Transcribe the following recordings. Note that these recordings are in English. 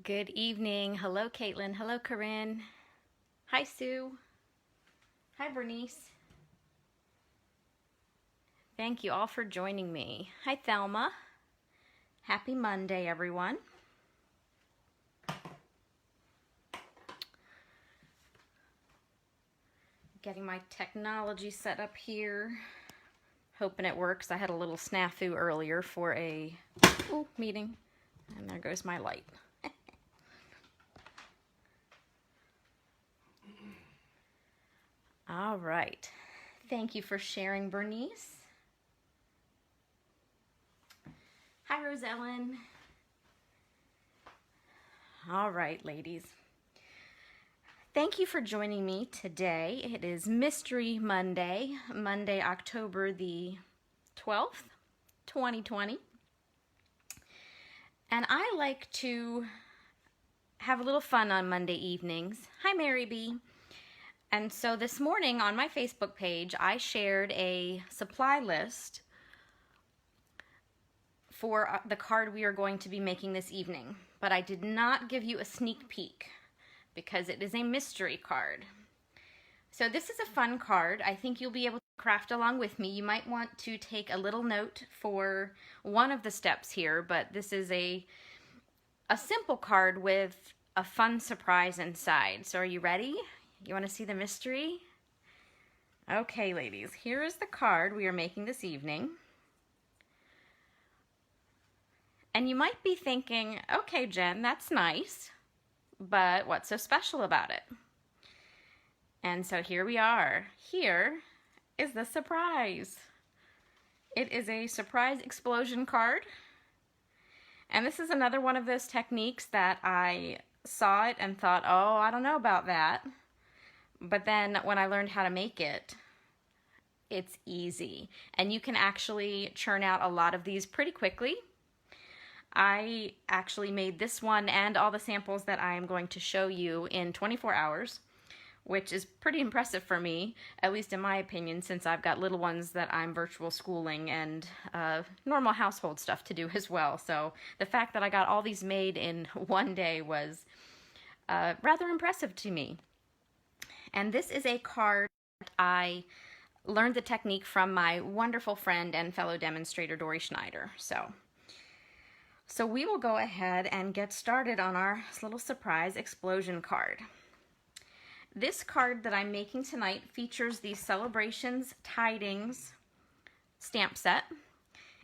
Good evening. Hello, Caitlin. Hello, Corinne. Hi, Sue. Hi, Bernice. Thank you all for joining me. Hi, Thelma. Happy Monday, everyone. Getting my technology set up here. Hoping it works. I had a little snafu earlier for a meeting. And there goes my light. All right. Thank you for sharing, Bernice. Hi, Rosellen. All right, ladies. Thank you for joining me today. It is Mystery Monday, Monday, October the 12th, 2020. And I like to have a little fun on Monday evenings. Hi, Mary B. And so this morning on my Facebook page, I shared a supply list for the card we are going to be making this evening. But I did not give you a sneak peek because it is a mystery card. So this is a fun card. I think you'll be able to craft along with me. You might want to take a little note for one of the steps here, but this is a simple card with a fun surprise inside. So are you ready? You want to see the mystery? Okay, ladies, here is the card we are making this evening. And you might be thinking, okay, Jen, that's nice, but what's so special about it? And so here we are. Here is the surprise. It is a surprise explosion card. And this is another one of those techniques that I saw it and thought, oh, I don't know about that. But then when I learned how to make it, it's easy. And you can actually churn out a lot of these pretty quickly. I actually made this one and all the samples that I am going to show you in 24 hours, which is pretty impressive for me, at least in my opinion, since I've got little ones that I'm virtual schooling and normal household stuff to do as well. So the fact that I got all these made in one day was rather impressive to me. And this is a card that I learned the technique from my wonderful friend and fellow demonstrator, Dory Schneider. So we will go ahead and get started on our little surprise explosion card. This card that I'm making tonight features the Celebrations Tidings stamp set.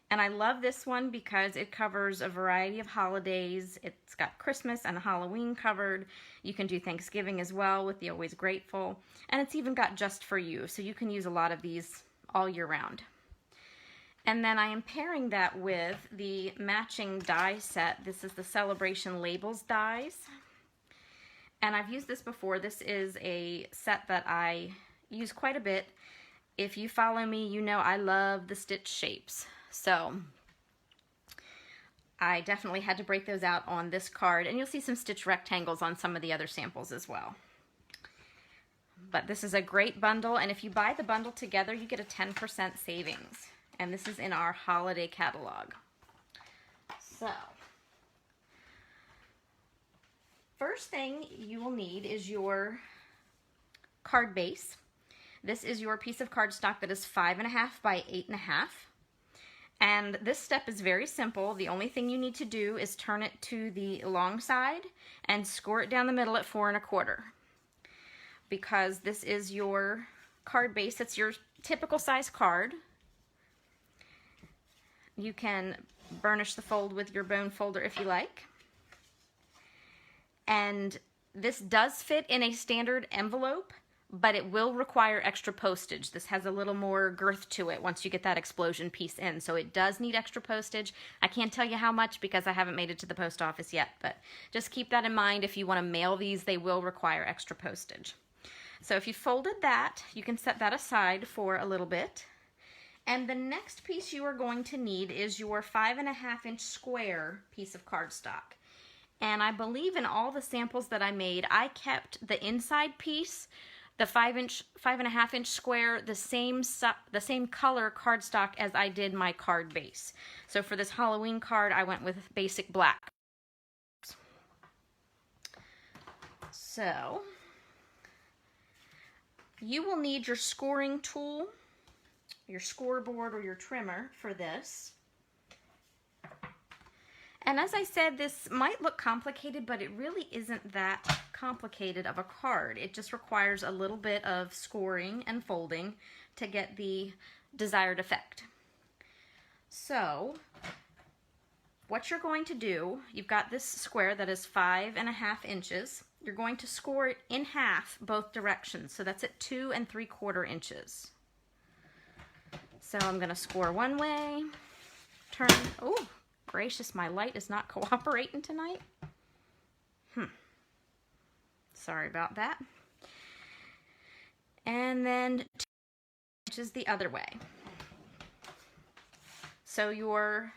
And I love this one because it covers a variety of holidays. It's got Christmas and Halloween covered. You can do Thanksgiving as well with the Always Grateful. And it's even got Just For You, so you can use a lot of these all year round. And then I am pairing that with the matching die set. This is the Celebration Labels dies. And I've used this before. This is a set that I use quite a bit. If you follow me, you know I love the stitch shapes. So I definitely had to break those out on this card, and you'll see some stitch rectangles on some of the other samples as well. But this is a great bundle, and if you buy the bundle together, you get a 10% savings. And this is in our holiday catalog. So, first thing you will need is your card base. This is your piece of cardstock that is 5.5 by 8.5. And this step is very simple. The only thing you need to do is turn it to the long side and score it down the middle at 4.25. Because this is your card base, it's your typical size card. You can burnish the fold with your bone folder if you like. And this does fit in a standard envelope, but it will require extra postage. This has a little more girth to it once you get that explosion piece in, so it does need extra postage. I can't tell you how much because I haven't made it to the post office yet, but just keep that in mind. If you want to mail these, they will require extra postage. So if you folded that, you can set that aside for a little bit. And the next piece you are going to need is your 5.5-inch square piece of cardstock. And I believe in all the samples that I made, I kept the inside piece, the 5.5-inch square, the same color cardstock as I did my card base. So for this Halloween card, I went with basic black. So you will need your scoring tool, your scoreboard, or your trimmer for this. And as I said, this might look complicated, but it really isn't that complicated of a card. It just requires a little bit of scoring and folding to get the desired effect. So what you're going to do, you've got this square that is 5.5 inches. You're going to score it in half both directions. So that's at 2 3/4 inches. So I'm going to score one way, turn, oh, gracious, my light is not cooperating tonight. Sorry about that. And then 2 inches the other way. So your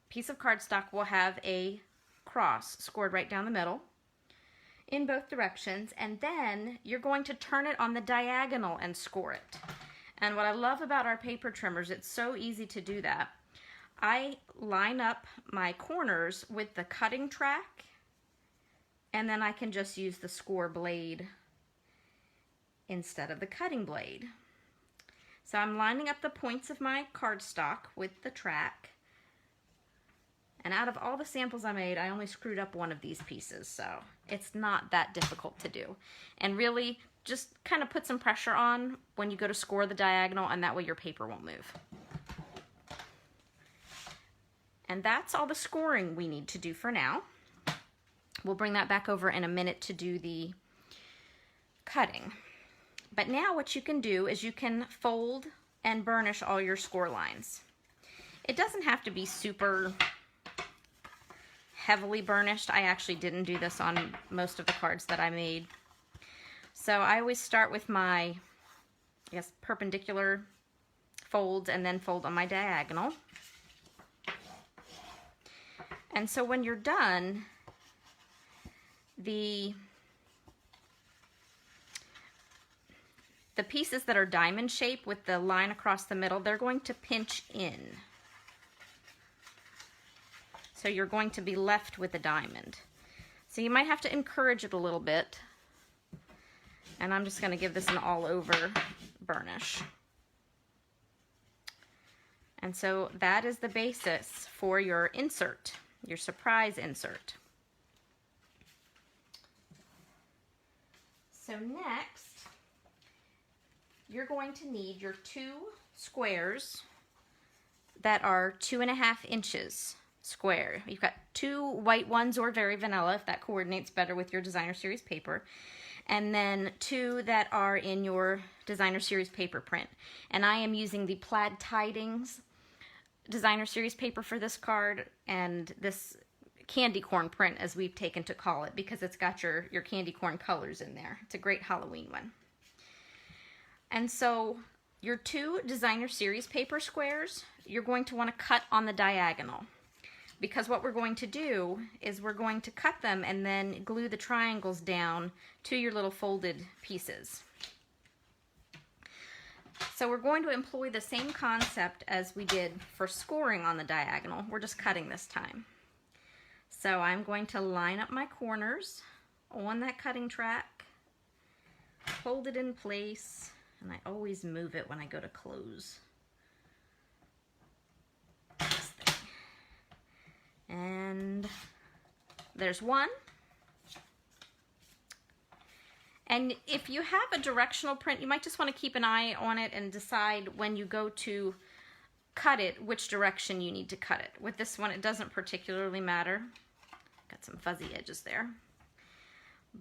piece of cardstock will have a cross scored right down the middle in both directions, and then you're going to turn it on the diagonal and score it. And what I love about our paper trimmers, it's so easy to do that. I line up my corners with the cutting track, and then I can just use the score blade instead of the cutting blade. So I'm lining up the points of my cardstock with the track. And out of all the samples I made, I only screwed up one of these pieces, so it's not that difficult to do. And really, just kind of put some pressure on when you go to score the diagonal, and that way your paper won't move. And that's all the scoring we need to do for now. We'll bring that back over in a minute to do the cutting. But now what you can do is you can fold and burnish all your score lines. It doesn't have to be super heavily burnished. I actually didn't do this on most of the cards that I made. So I always start with my, I guess, perpendicular folds and then fold on my diagonal. And so when you're done, the pieces that are diamond shaped with the line across the middle, they're going to pinch in. So you're going to be left with a diamond. So you might have to encourage it a little bit. And I'm just going to give this an all-over burnish. And so that is the basis for your insert, your surprise insert. So next, you're going to need your 2 squares that are 2.5 inches square. You've got 2 white ones or very vanilla, if that coordinates better with your designer series paper. And then 2 that are in your designer series paper print. And I am using the Plaid Tidings designer series paper for this card, and this candy corn print, as we've taken to call it, because it's got your candy corn colors in there. It's a great Halloween one. And so your 2 designer series paper squares, you're going to want to cut on the diagonal, because what we're going to do is we're going to cut them and then glue the triangles down to your little folded pieces. So we're going to employ the same concept as we did for scoring on the diagonal. We're just cutting this time. So I'm going to line up my corners on that cutting track, hold it in place, and I always move it when I go to close this thing. And there's one. And if you have a directional print, you might just want to keep an eye on it and decide when you go to cut it, which direction you need to cut it. With this one, it doesn't particularly matter. Got some fuzzy edges there.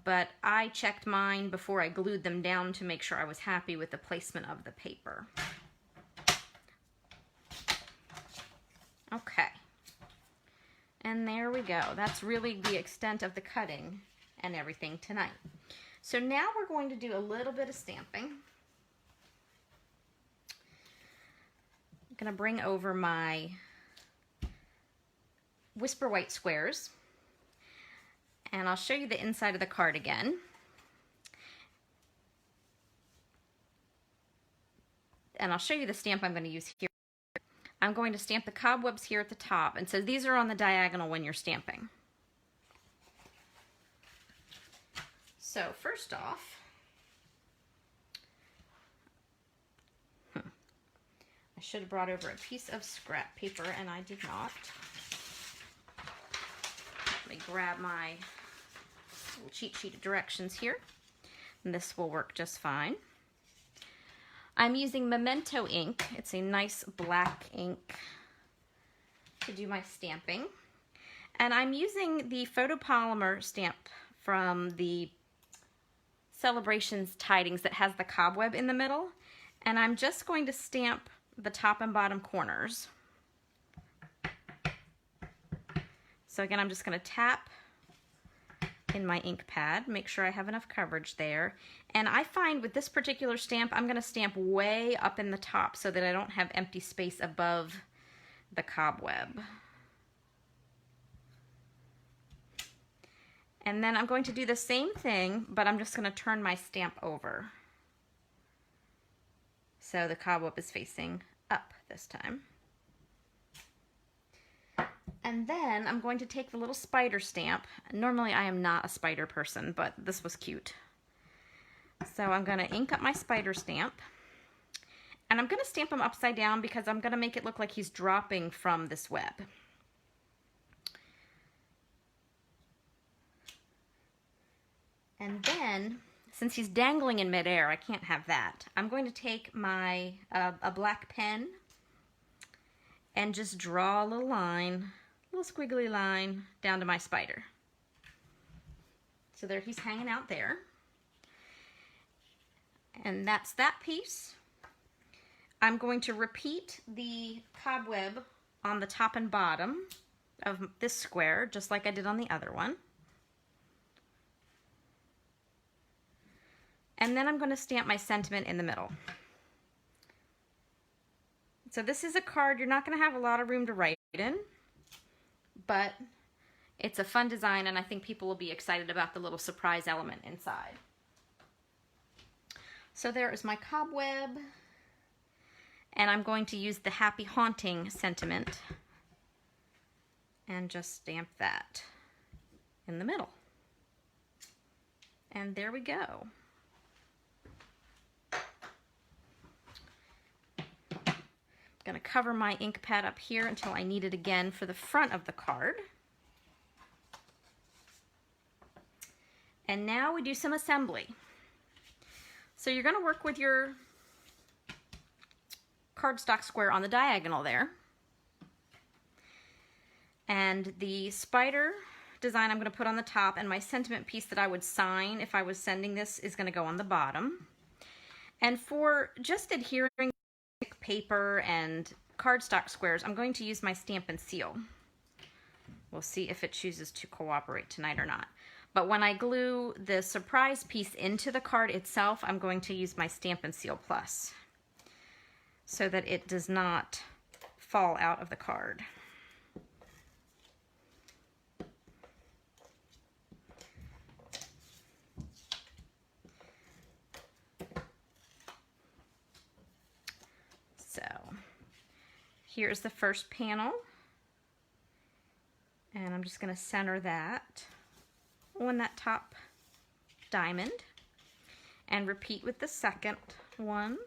But I checked mine before I glued them down to make sure I was happy with the placement of the paper. Okay. And there we go. That's really the extent of the cutting and everything tonight. So now we're going to do a little bit of stamping. I'm going to bring over my Whisper White squares, and I'll show you the inside of the card again. And I'll show you the stamp I'm going to use here. I'm going to stamp the cobwebs here at the top, and so these are on the diagonal when you're stamping. So first off, I should have brought over a piece of scrap paper and I did not. Let me grab my little cheat sheet of directions here. And this will work just fine. I'm using Memento ink. It's a nice black ink to do my stamping. And I'm using the photopolymer stamp from the Celebrations Tidings that has the cobweb in the middle. And I'm just going to stamp the top and bottom corners. So again, I'm just going to tap in my ink pad, make sure I have enough coverage there. And I find with this particular stamp, I'm going to stamp way up in the top so that I don't have empty space above the cobweb. And then I'm going to do the same thing, but I'm just going to turn my stamp over. So the cobweb is facing up this time. And then I'm going to take the little spider stamp. Normally I am not a spider person, but this was cute. So I'm going to ink up my spider stamp. And I'm going to stamp him upside down because I'm going to make it look like he's dropping from this web. And then, since he's dangling in midair, I can't have that. I'm going to take my a black pen and just draw a little line, a little squiggly line down to my spider. So there he's hanging out there. And that's that piece. I'm going to repeat the cobweb on the top and bottom of this square, just like I did on the other one. And then I'm going to stamp my sentiment in the middle. So this is a card you're not going to have a lot of room to write in, but it's a fun design and I think people will be excited about the little surprise element inside. So there is my cobweb, and I'm going to use the Happy Haunting sentiment and just stamp that in the middle. And there we go. I'm going to cover my ink pad up here until I need it again for the front of the card. And now we do some assembly. So you're going to work with your cardstock square on the diagonal there. And the spider design I'm going to put on the top, and my sentiment piece that I would sign if I was sending this is going to go on the bottom. And for just adhering paper and cardstock squares, I'm going to use my Stampin' Seal. We'll see if it chooses to cooperate tonight or not. But when I glue the surprise piece into the card itself, I'm going to use my Stampin' Seal Plus so that it does not fall out of the card. So here's the first panel, and I'm just going to center that on that top diamond and repeat with the second one.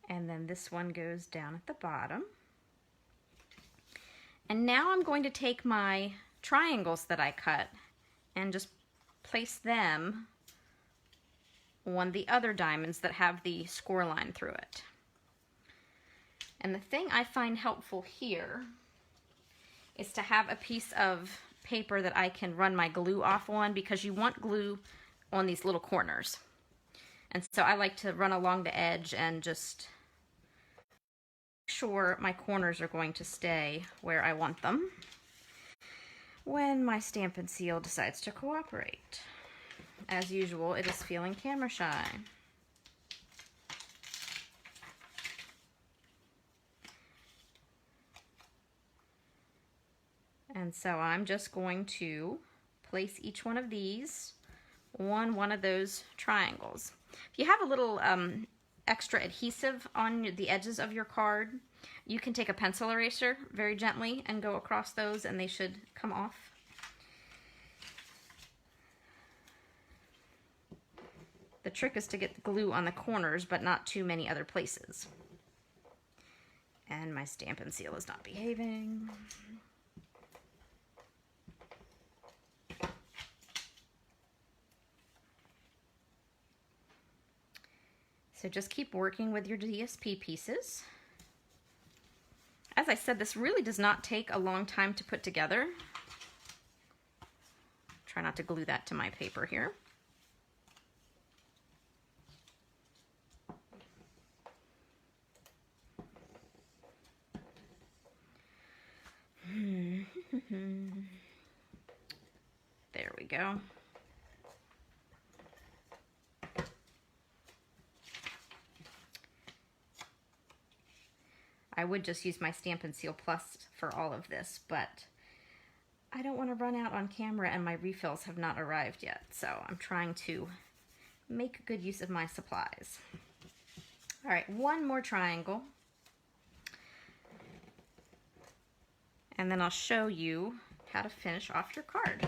And then this one goes down at the bottom. And now I'm going to take my triangles that I cut and just place them on the other diamonds that have the score line through it. And the thing I find helpful here is to have a piece of paper that I can run my glue off on, because you want glue on these little corners. And so I like to run along the edge and just sure my corners are going to stay where I want them when my Stampin' Seal decides to cooperate. As usual, it is feeling camera shy. And so I'm just going to place each one of these on one of those triangles. If you have a little extra adhesive on the edges of your card, you can take a pencil eraser very gently and go across those and they should come off. The trick is to get the glue on the corners, but not too many other places. And my Stampin' Seal is not behaving. So just keep working with your DSP pieces. As I said, this really does not take a long time to put together. Try not to glue that to my paper here. There we go. I would just use my Stampin' Seal Plus for all of this, but I don't want to run out on camera and my refills have not arrived yet, so I'm trying to make good use of my supplies. All right, one more triangle. And then I'll show you how to finish off your card.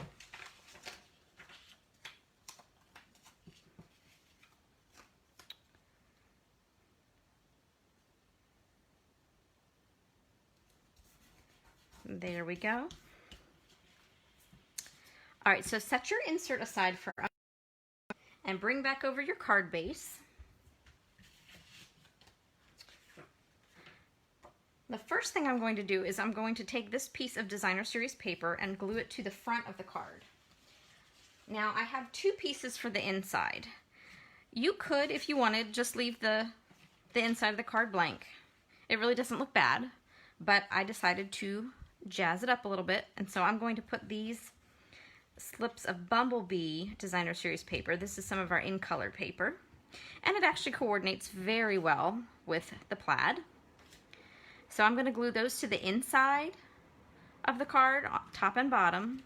There we go. All right, so set your insert aside for and bring back over your card base. The first thing I'm going to do is I'm going to take this piece of Designer Series paper and glue it to the front of the card. Now I have two pieces for the inside. You could, if you wanted, just leave the inside of the card blank. It really doesn't look bad, but I decided to jazz it up a little bit, and so I'm going to put these slips of Bumblebee Designer Series paper. This is some of our in color paper, and it actually coordinates very well with the plaid. So I'm going to glue those to the inside of the card, top and bottom,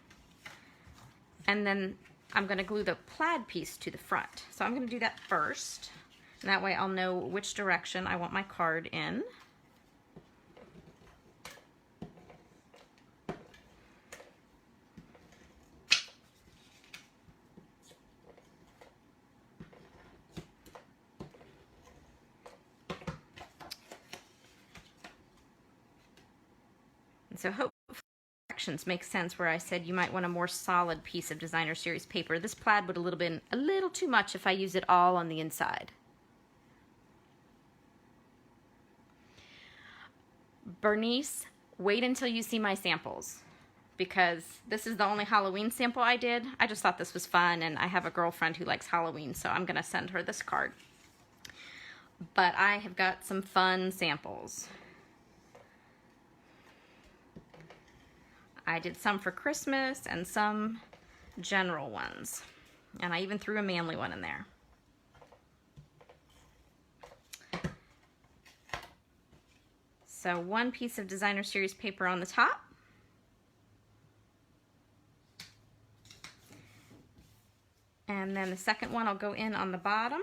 and then I'm going to glue the plaid piece to the front. So I'm going to do that first, and that way I'll know which direction I want my card in. So hopefully directions make sense where I said you might want a more solid piece of Designer Series paper. This plaid would have been a little too much if I use it all on the inside. Bernice, wait until you see my samples, because this is the only Halloween sample I did. I just thought this was fun, and I have a girlfriend who likes Halloween, so I'm going to send her this card. But I have got some fun samples. I did some for Christmas and some general ones. And I even threw a manly one in there. So one piece of Designer Series paper on the top. And then the second one I'll go in on the bottom.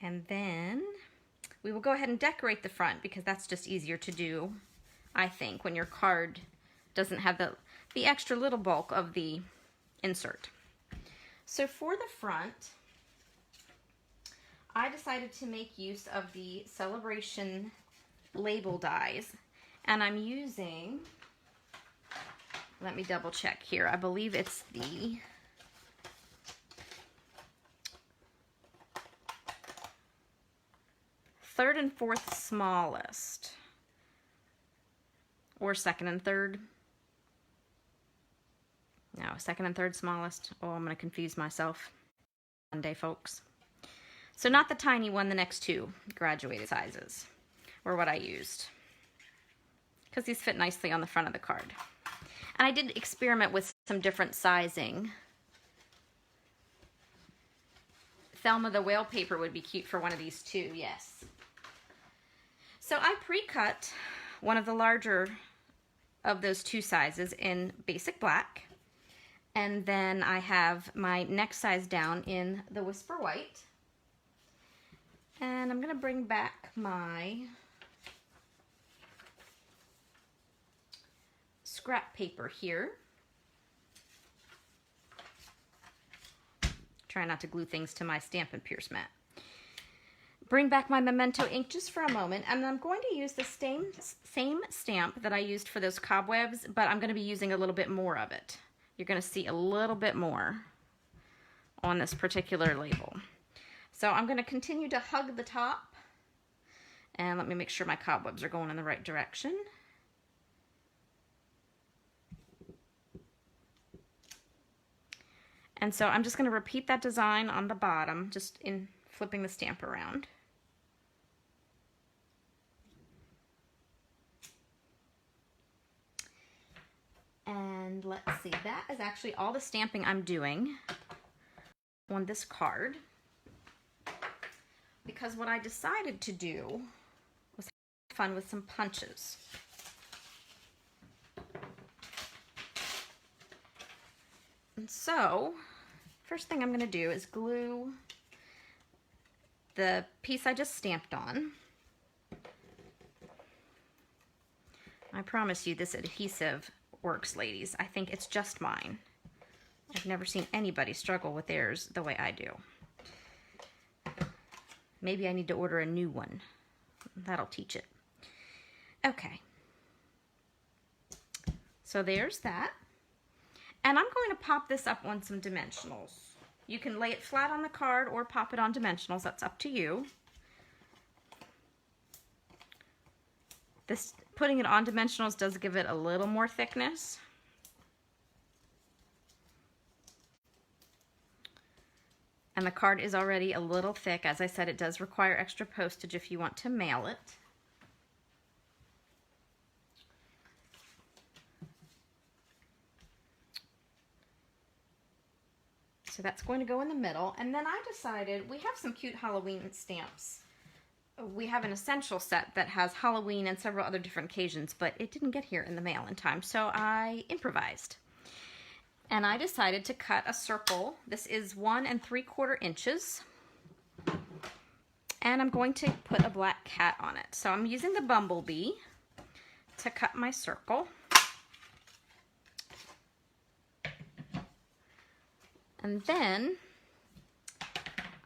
And then we will go ahead and decorate the front, because that's just easier to do, I think, when your card doesn't have the extra little bulk of the insert. So for the front, I decided to make use of the Celebration label dies, and I'm using, let me double check here, I believe it's the third and fourth smallest, or second and third. No, second and third smallest. Oh, I'm going to confuse myself one day, folks. So not the tiny one, the next two graduated sizes were what I used, because these fit nicely on the front of the card. And I did experiment with some different sizing Thelma the Whale paper would be cute for one of these too, yes. So I pre-cut one of the larger of those two sizes in basic black. And then I have my next size down in the Whisper White. And I'm going to bring back my scrap paper here. Try not to glue things to my Stampin' Pierce mat. Bring back my Memento ink just for a moment, and I'm going to use the same stamp that I used for those cobwebs, but I'm going to be using a little bit more of it. You're going to see a little bit more on this particular label. So I'm going to continue to hug the top, and let me make sure my cobwebs are going in the right direction. And so I'm just going to repeat that design on the bottom, just in flipping the stamp around. And let's see, that is actually all the stamping I'm doing on this card. Because what I decided to do was have fun with some punches. And so, first thing I'm going to do is glue the piece I just stamped on. I promise you this adhesive works, ladies. I think it's just mine. I've never seen anybody struggle with theirs the way I do. Maybe I need to order a new one. That'll teach it. Okay. So there's that. And I'm going to pop this up on some dimensionals. You can lay it flat on the card or pop it on dimensionals. That's up to you. This putting it on dimensionals does give it a little more thickness. And the card is already a little thick. As I said, it does require extra postage if you want to mail it. So that's going to go in the middle. And then I decided, we have some cute Halloween stamps. We have an essential set that has Halloween and several other different occasions, but it didn't get here in the mail in time, so I improvised. And I decided to cut a circle. This is 1 3/4 inches. And I'm going to put a black cat on it. So I'm using the bumblebee to cut my circle. And then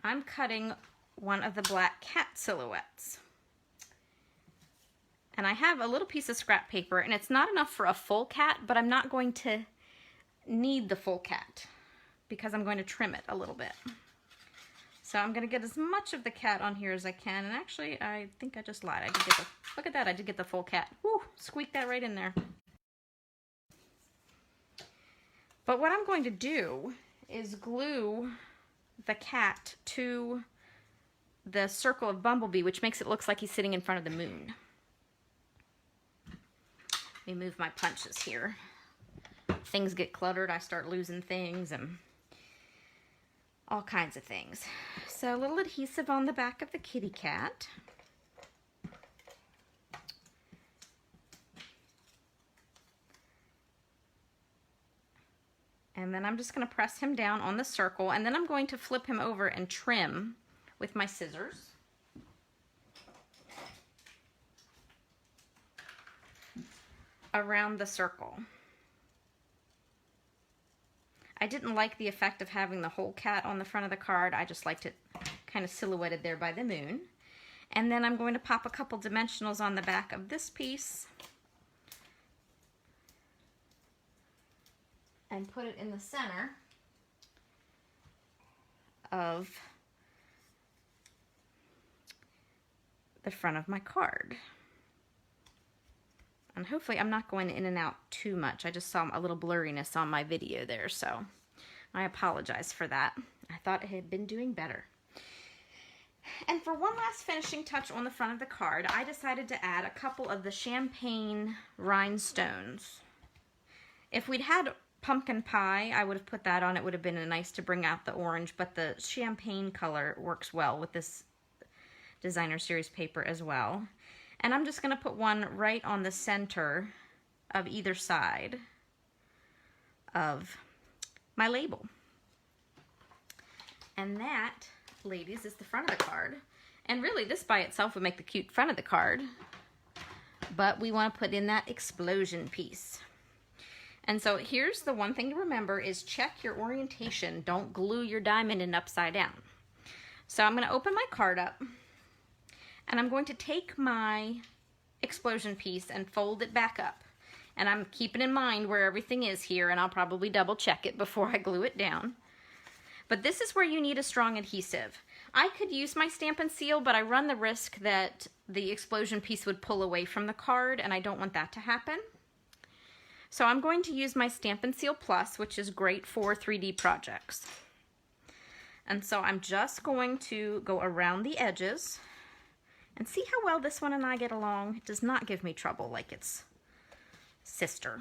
I'm cutting one of the black cat silhouettes. And I have a little piece of scrap paper, and it's not enough for a full cat, but I'm not going to need the full cat because I'm going to trim it a little bit. So I'm going to get as much of the cat on here as I can. And actually, I think I just lied. I did get the, look at that, I did get the full cat. Woo, squeaked that right in there. But what I'm going to do is glue the cat to the circle of Bumblebee, which makes it look like he's sitting in front of the moon. Let me move my punches here. Things get cluttered, I start losing things and all kinds of things. So a little adhesive on the back of the kitty cat. And then I'm just going to press him down on the circle, and then I'm going to flip him over and trim with my scissors. Around the circle. I didn't like the effect of having the whole cat on the front of the card. I just liked it kind of silhouetted there by the moon. And then I'm going to pop a couple dimensionals on the back of this piece and put it in the center of the front of my card. And hopefully I'm not going in and out too much. I just saw a little blurriness on my video there, so I apologize for that. I thought I had been doing better. And for one last finishing touch on the front of the card, I decided to add a couple of the champagne rhinestones. If we'd had pumpkin pie, I would have put that on. It would have been nice to bring out the orange, but the champagne color works well with this designer series paper as well. And I'm just going to put one right on the center of either side of my label. And that, ladies, is the front of the card. And really, this by itself would make the cute front of the card. But we want to put in that explosion piece. And so here's the one thing to remember is check your orientation. Don't glue your diamond in upside down. So I'm going to open my card up. And I'm going to take my explosion piece and fold it back up. And I'm keeping in mind where everything is here, and I'll probably double check it before I glue it down. But this is where you need a strong adhesive. I could use my Stampin' Seal, but I run the risk that the explosion piece would pull away from the card, and I don't want that to happen. So I'm going to use my Stampin' Seal Plus, which is great for 3D projects. And so I'm just going to go around the edges and see how well this one and I get along. It does not give me trouble like its sister.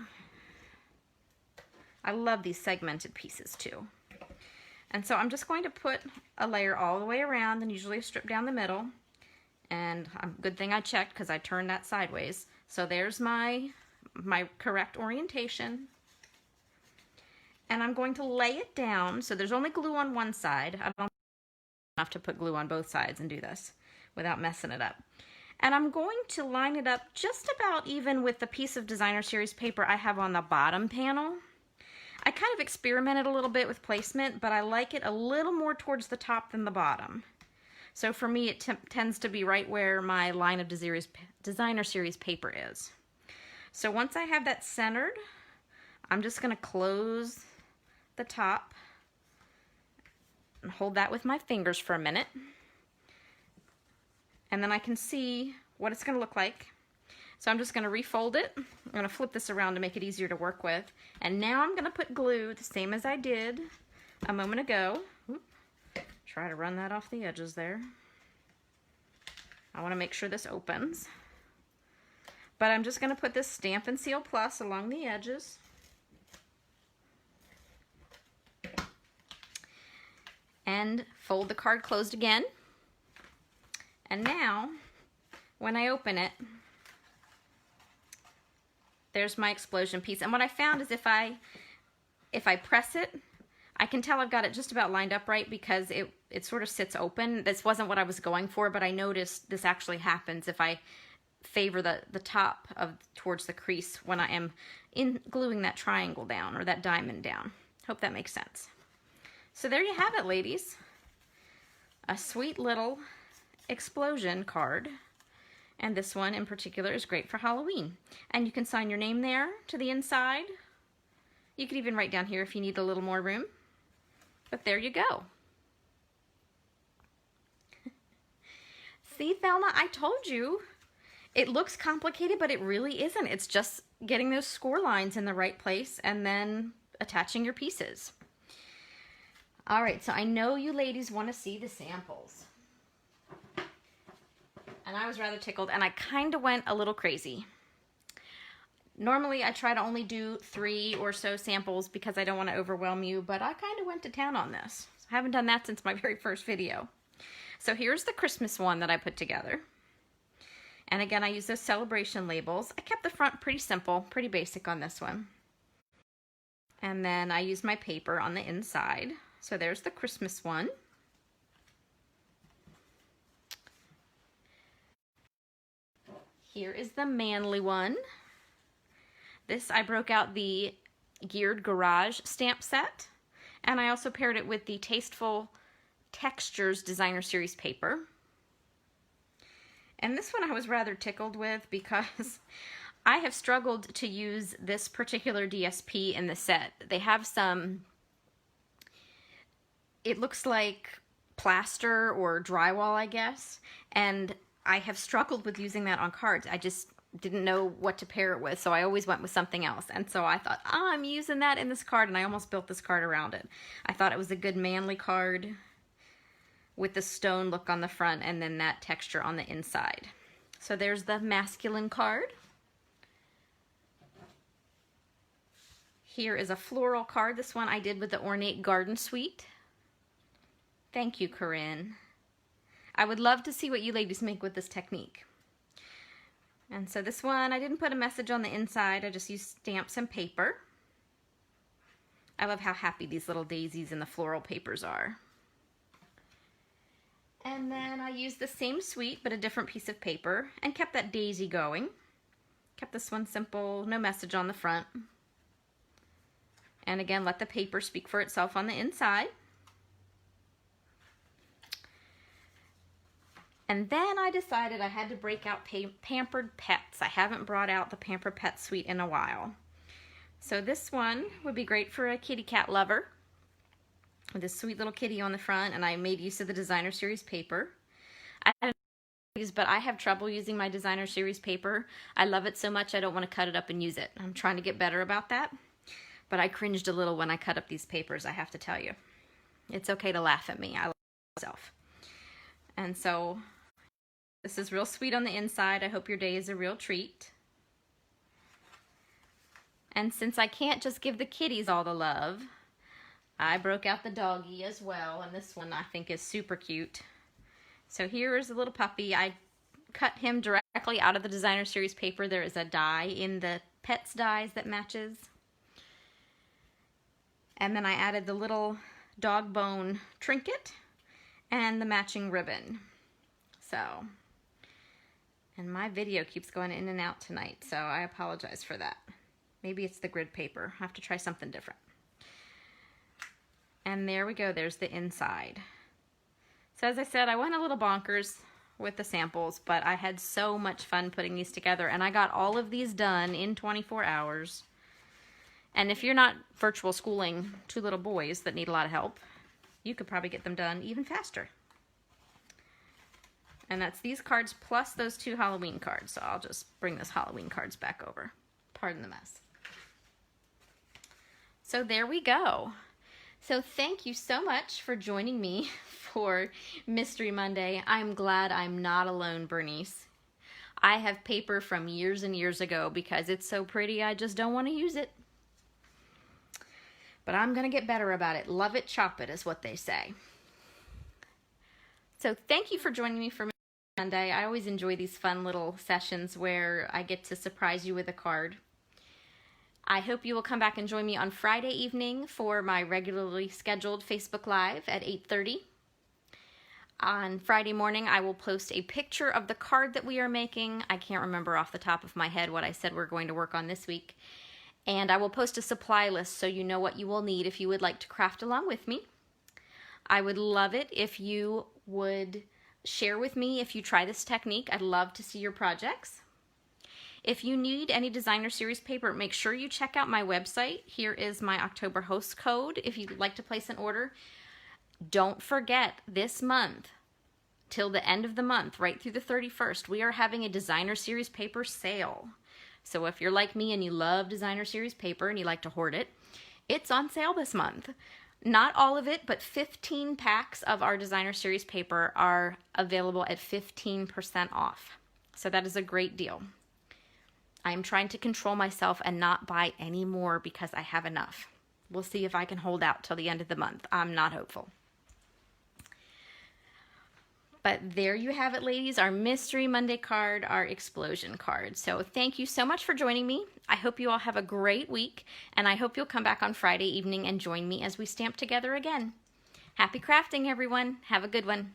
I love these segmented pieces too. And so I'm just going to put a layer all the way around and usually a strip down the middle. And good thing I checked because I turned that sideways. So there's my correct orientation. And I'm going to lay it down. So there's only glue on one side. I don't have to put glue on both sides and do this without messing it up. And I'm going to line it up just about even with the piece of designer series paper I have on the bottom panel. I kind of experimented a little bit with placement, but I like it a little more towards the top than the bottom. So for me, it tends to be right where my line of designer series paper is. So once I have that centered, I'm just going to close the top and hold that with my fingers for a minute. And then I can see what it's going to look like. So I'm just going to refold it. I'm going to flip this around to make it easier to work with. And now I'm going to put glue the same as I did a moment ago. Oop. Try to run that off the edges there. I want to make sure this opens. But I'm just going to put this Stampin' Seal Plus along the edges. And fold the card closed again. And now, when I open it, there's my explosion piece. And what I found is if I press it, I can tell I've got it just about lined up right because it sort of sits open. This wasn't what I was going for, but I noticed this actually happens if I favor the top towards the crease when I am gluing that triangle down or that diamond down. Hope that makes sense. So there you have it, ladies. A sweet little explosion card. And this one in particular is great for Halloween. And you can sign your name there to the inside. You could even write down here if you need a little more room. But there you go. See, Thelma, I told you. It looks complicated, but it really isn't. It's just getting those score lines in the right place and then attaching your pieces. All right, so I know you ladies want to see the samples. And I was rather tickled, and I kind of went a little crazy. Normally, I try to only do 3 or so samples because I don't want to overwhelm you, but I kind of went to town on this. I haven't done that since my very first video. So here's the Christmas one that I put together. And again, I use those celebration labels. I kept the front pretty simple, pretty basic on this one. And then I used my paper on the inside. So there's the Christmas one. Here is the manly one. This, I broke out the Geared Garage stamp set. And I also paired it with the Tasteful Textures Designer Series paper. And this one I was rather tickled with because I have struggled to use this particular DSP in the set. They have some, it looks like plaster or drywall, I guess. And I have struggled with using that on cards. I just didn't know what to pair it with, so I always went with something else. And so I thought, oh, I'm using that in this card, and I almost built this card around it. I thought it was a good manly card with the stone look on the front and then that texture on the inside. So there's the masculine card. Here is a floral card. This one I did with the Ornate Garden Suite. Thank you, Corinne. I would love to see what you ladies make with this technique. And so this one, I didn't put a message on the inside. I just used stamps and paper. I love how happy these little daisies in the floral papers are. And then I used the same suite, but a different piece of paper, and kept that daisy going. Kept this one simple, no message on the front. And again, let the paper speak for itself on the inside. And then I decided I had to break out Pampered Pets. I haven't brought out the Pampered Pet suite in a while. So this one would be great for a kitty cat lover, with this sweet little kitty on the front, and I made use of the Designer Series paper. But I have trouble using my Designer Series paper. I love it so much I don't want to cut it up and use it. I'm trying to get better about that, but I cringed a little when I cut up these papers, I have to tell you. It's okay to laugh at me. I love myself. And so this is real sweet on the inside. I hope your day is a real treat. And since I can't just give the kitties all the love, I broke out the doggy as well, and this one I think is super cute. So here is a little puppy. I cut him directly out of the Designer Series paper. There is a die in the Pets dies that matches. And then I added the little dog bone trinket and the matching ribbon. So, and my video keeps going in and out tonight, so I apologize for that. Maybe it's the grid paper. I have to try something different. And there we go, there's the inside. So as I said, I went a little bonkers with the samples, but I had so much fun putting these together, and I got all of these done in 24 hours. And if you're not virtual schooling two little boys that need a lot of help, you could probably get them done even faster. And that's these cards plus those 2 Halloween cards. So I'll just bring those Halloween cards back over. Pardon the mess. So there we go. So thank you so much for joining me for Mystery Monday. I'm glad I'm not alone, Bernice. I have paper from years and years ago because it's so pretty I just don't want to use it. But I'm going to get better about it. Love it, chop it is what they say. So thank you for joining me for Mystery Monday. I always enjoy these fun little sessions where I get to surprise you with a card. I hope you will come back and join me on Friday evening for my regularly scheduled Facebook Live at 8:30. On Friday morning, I will post a picture of the card that we are making. I can't remember off the top of my head what I said we're going to work on this week. And I will post a supply list so you know what you will need if you would like to craft along with me. I would love it if you would share with me if you try this technique. I'd love to see your projects. If you need any Designer Series paper, make sure you check out my website. Here is my October host code if you'd like to place an order. Don't forget, this month, till the end of the month, right through the 31st, we are having a Designer Series paper sale. So if you're like me and you love Designer Series paper and you like to hoard it, it's on sale this month. Not all of it, but 15 packs of our Designer Series paper are available at 15% off. So that is a great deal. I'm trying to control myself and not buy any more because I have enough. We'll see if I can hold out till the end of the month. I'm not hopeful. But there you have it, ladies, our Mystery Monday card, our explosion card. So thank you so much for joining me. I hope you all have a great week, and I hope you'll come back on Friday evening and join me as we stamp together again. Happy crafting, everyone. Have a good one.